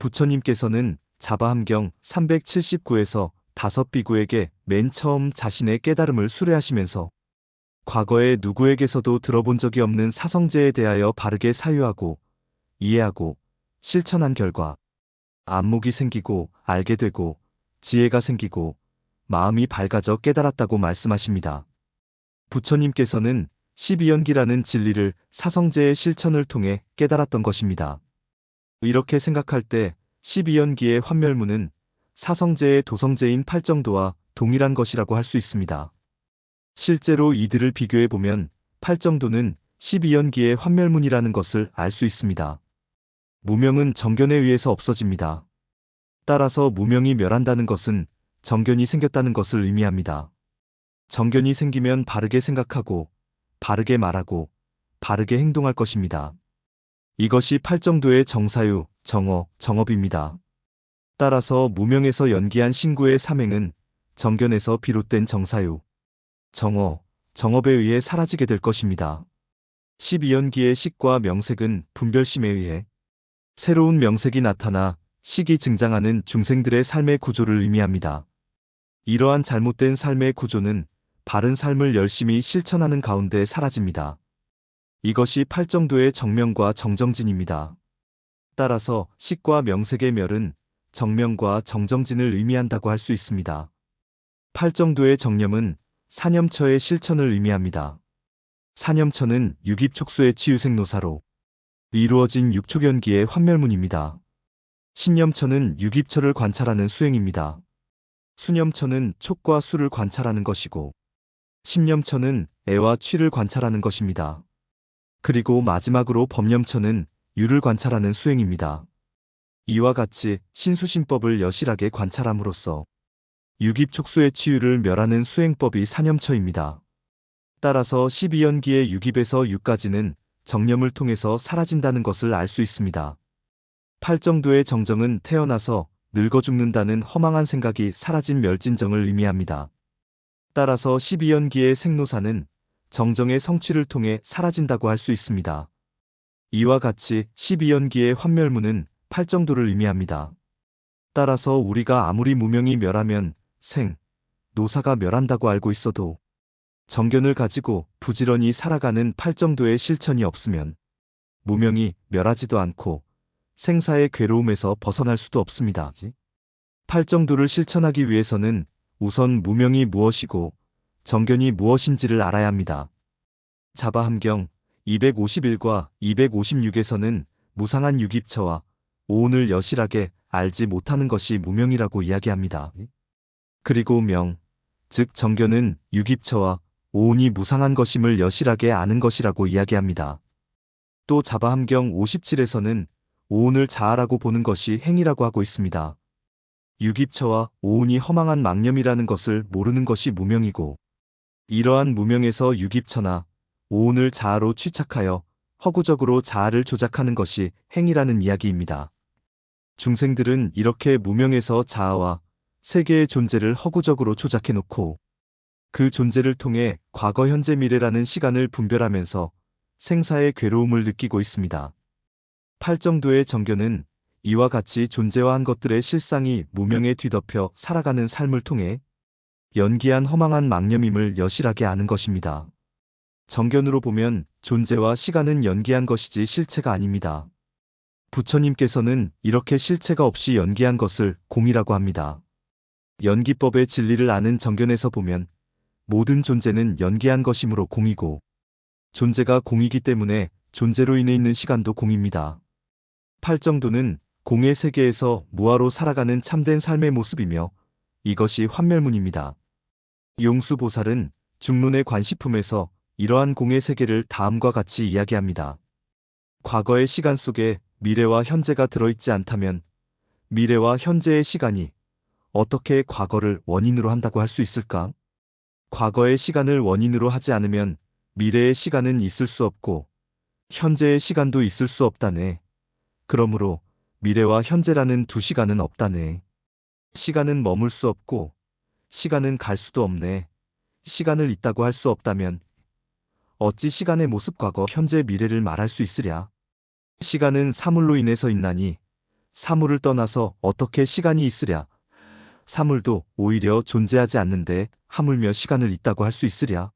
부처님께서는 자바함경 379에서 다섯 비구에게 맨 처음 자신의 깨달음을 수레하시면서 과거에 누구에게서도 들어본 적이 없는 사성제에 대하여 바르게 사유하고 이해하고 실천한 결과 안목이 생기고 알게 되고 지혜가 생기고 마음이 밝아져 깨달았다고 말씀하십니다. 부처님께서는 12연기라는 진리를 사성제의 실천을 통해 깨달았던 것입니다. 이렇게 생각할 때 12연기의 환멸문은 사성제의 도성제인 팔정도와 동일한 것이라고 할 수 있습니다. 실제로 이들을 비교해보면 팔정도는 12연기의 환멸문이라는 것을 알 수 있습니다. 무명은 정견에 의해서 없어집니다. 따라서 무명이 멸한다는 것은 정견이 생겼다는 것을 의미합니다. 정견이 생기면 바르게 생각하고 바르게 말하고 바르게 행동할 것입니다. 이것이 팔정도의 정사유, 정어, 정업입니다. 따라서 무명에서 연기한 신구의 삼행은 정견에서 비롯된 정사유, 정어, 정업에 의해 사라지게 될 것입니다. 12연기의 식과 명색은 분별심에 의해 새로운 명색이 나타나 식이 증장하는 중생들의 삶의 구조를 의미합니다. 이러한 잘못된 삶의 구조는 바른 삶을 열심히 실천하는 가운데 사라집니다. 이것이 팔정도의 정명과 정정진입니다. 따라서 식과 명색의 멸은 정명과 정정진을 의미한다고 할 수 있습니다. 팔정도의 정념은 사념처의 실천을 의미합니다. 사념처는 유깁촉수의 치유생노사로 이루어진 육촉연기의 환멸문입니다. 신념처는 유깁처를 관찰하는 수행입니다. 수념처는 촉과 수를 관찰하는 것이고 심념처는 애와 취를 관찰하는 것입니다. 그리고 마지막으로 법념처는 유를 관찰하는 수행입니다. 이와 같이 신수신법을 여실하게 관찰함으로써 유깁촉수의 치유를 멸하는 수행법이 사념처입니다. 따라서 12연기의 유깁에서 유까지는 정념을 통해서 사라진다는 것을 알 수 있습니다. 팔정도의 정정은 태어나서 늙어 죽는다는 허망한 생각이 사라진 멸진정을 의미합니다. 따라서 12연기의 생노사는 정정의 성취를 통해 사라진다고 할 수 있습니다. 이와 같이 12연기의 환멸문은 팔정도를 의미합니다. 따라서 우리가 아무리 무명이 멸하면 생, 노사가 멸한다고 알고 있어도 정견을 가지고 부지런히 살아가는 팔정도의 실천이 없으면 무명이 멸하지도 않고 생사의 괴로움에서 벗어날 수도 없습니다. 팔정도를 실천하기 위해서는 우선 무명이 무엇이고 정견이 무엇인지를 알아야 합니다. 자바함경 251과 256에서는 무상한 유깁처와 오온을 여실하게 알지 못하는 것이 무명이라고 이야기합니다. 그리고 명, 즉 정견은 유깁처와 오온이 무상한 것임을 여실하게 아는 것이라고 이야기합니다. 또 자바함경 57에서는 오온을 자아라고 보는 것이 행위라고 하고 있습니다. 유깁처와 오온이 허망한 망념이라는 것을 모르는 것이 무명이고 이러한 무명에서 유깁처나 오온을 자아로 취착하여 허구적으로 자아를 조작하는 것이 행위라는 이야기입니다. 중생들은 이렇게 무명에서 자아와 세계의 존재를 허구적으로 조작해놓고 그 존재를 통해 과거, 현재, 미래라는 시간을 분별하면서 생사의 괴로움을 느끼고 있습니다. 팔정도의 정견은 이와 같이 존재화한 것들의 실상이 무명에 뒤덮여 살아가는 삶을 통해 연기한 허망한 망념임을 여실하게 아는 것입니다. 정견으로 보면 존재와 시간은 연기한 것이지 실체가 아닙니다. 부처님께서는 이렇게 실체가 없이 연기한 것을 공이라고 합니다. 연기법의 진리를 아는 정견에서 보면 모든 존재는 연기한 것이므로 공이고 존재가 공이기 때문에 존재로 인해 있는 시간도 공입니다. 팔정도는 공의 세계에서 무아로 살아가는 참된 삶의 모습이며 이것이 환멸문입니다. 용수보살은 중론의 관시품에서 이러한 공의 세계를 다음과 같이 이야기합니다. 과거의 시간 속에 미래와 현재가 들어있지 않다면 미래와 현재의 시간이 어떻게 과거를 원인으로 한다고 할 수 있을까? 과거의 시간을 원인으로 하지 않으면 미래의 시간은 있을 수 없고 현재의 시간도 있을 수 없다네. 그러므로 미래와 현재라는 두 시간은 없다네. 시간은 머물 수 없고 시간은 갈 수도 없네. 시간을 있다고 할 수 없다면 어찌 시간의 모습 과거, 현재, 미래를 말할 수 있으랴. 시간은 사물로 인해서 있나니 사물을 떠나서 어떻게 시간이 있으랴. 사물도 오히려 존재하지 않는데 하물며 시간을 있다고 할 수 있으랴.